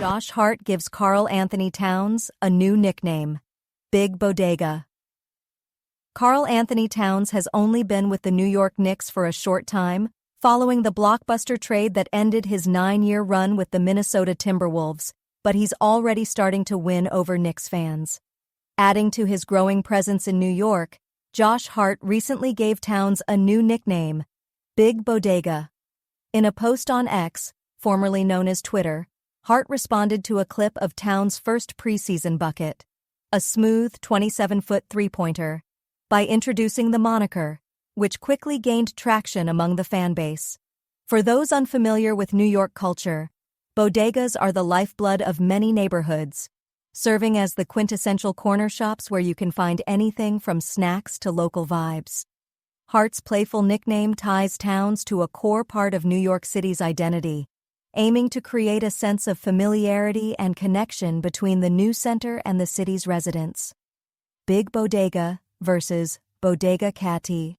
Josh Hart gives Karl-Anthony Towns a new nickname, Big Bodega. Karl-Anthony Towns has only been with the New York Knicks for a short time, following the blockbuster trade that ended his 9-year run with the Minnesota Timberwolves, but he's already starting to win over Knicks fans. Adding to his growing presence in New York, Josh Hart recently gave Towns a new nickname, Big Bodega. In a post on X, formerly known as Twitter, Hart responded to a clip of Towns' first preseason bucket, a smooth 27-foot three-pointer, by introducing the moniker, which quickly gained traction among the fan base. For those unfamiliar with New York culture, bodegas are the lifeblood of many neighborhoods, serving as the quintessential corner shops where you can find anything from snacks to local vibes. Hart's playful nickname ties Towns to a core part of New York City's identity, aiming to create a sense of familiarity and connection between the new center and the city's residents. Big Bodega versus Bodega Catty.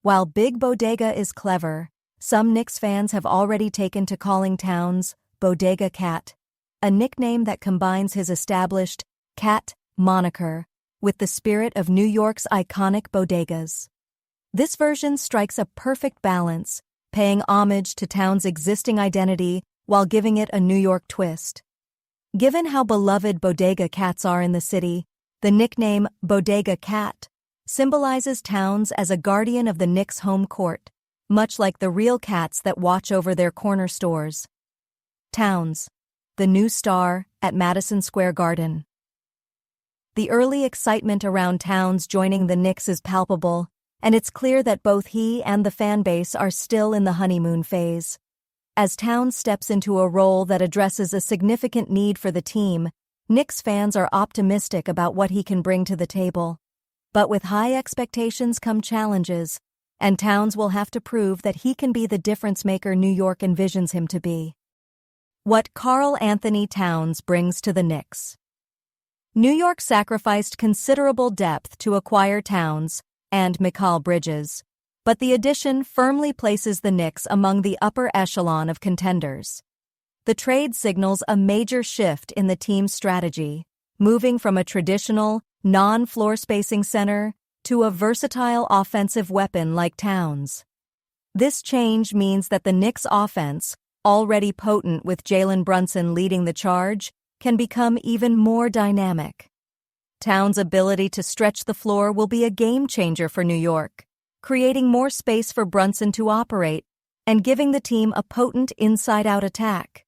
While Big Bodega is clever, some Knicks fans have already taken to calling Towns Bodega Cat, a nickname that combines his established cat moniker with the spirit of New York's iconic bodegas. This version strikes a perfect balance, paying homage to Towns' existing identity while giving it a New York twist. Given how beloved bodega cats are in the city, the nickname Bodega Cat symbolizes Towns as a guardian of the Knicks' home court, much like the real cats that watch over their corner stores. Towns, the new star at Madison Square Garden. The early excitement around Towns joining the Knicks is palpable, and it's clear that both he and the fan base are still in the honeymoon phase. As Towns steps into a role that addresses a significant need for the team, Knicks fans are optimistic about what he can bring to the table. But with high expectations come challenges, and Towns will have to prove that he can be the difference-maker New York envisions him to be. What Karl-Anthony Towns brings to the Knicks. New York sacrificed considerable depth to acquire Towns and Mikal Bridges, but the addition firmly places the Knicks among the upper echelon of contenders. The trade signals a major shift in the team's strategy, moving from a traditional, non-floor spacing center to a versatile offensive weapon like Towns. This change means that the Knicks' offense, already potent with Jalen Brunson leading the charge, can become even more dynamic. Towns' ability to stretch the floor will be a game-changer for New York, creating more space for Brunson to operate and giving the team a potent inside-out attack.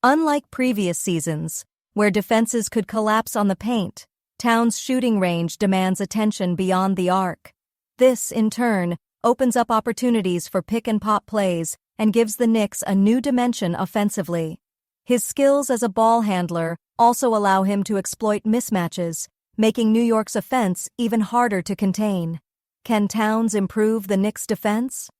Unlike previous seasons, where defenses could collapse on the paint, Towns' shooting range demands attention beyond the arc. This, in turn, opens up opportunities for pick-and-pop plays and gives the Knicks a new dimension offensively. His skills as a ball handler also allow him to exploit mismatches, making New York's offense even harder to contain. Can Towns improve the Knicks' defense?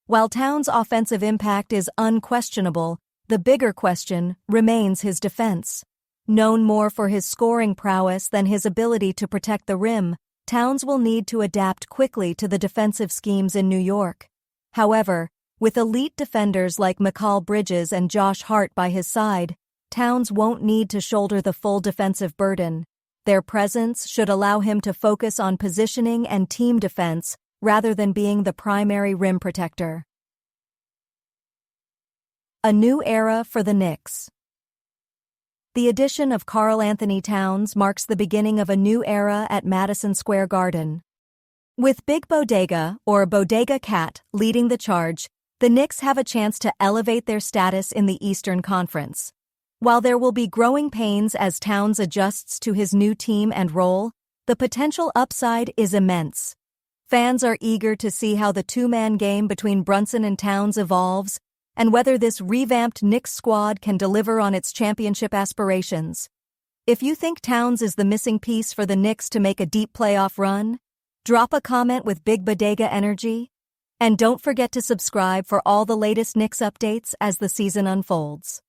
While Towns' offensive impact is unquestionable, the bigger question remains his defense. Known more for his scoring prowess than his ability to protect the rim, Towns will need to adapt quickly to the defensive schemes in New York. However, with elite defenders like Mikal Bridges and Josh Hart by his side, Towns won't need to shoulder the full defensive burden. Their presence should allow him to focus on positioning and team defense rather than being the primary rim protector. A new era for the Knicks. The addition of Karl-Anthony Towns marks the beginning of a new era at Madison Square Garden. With Big Bodega, or Bodega Cat, leading the charge, the Knicks have a chance to elevate their status in the Eastern Conference. While there will be growing pains as Towns adjusts to his new team and role, the potential upside is immense. Fans are eager to see how the two-man game between Brunson and Towns evolves, and whether this revamped Knicks squad can deliver on its championship aspirations. If you think Towns is the missing piece for the Knicks to make a deep playoff run, drop a comment with Big Bodega energy, and don't forget to subscribe for all the latest Knicks updates as the season unfolds.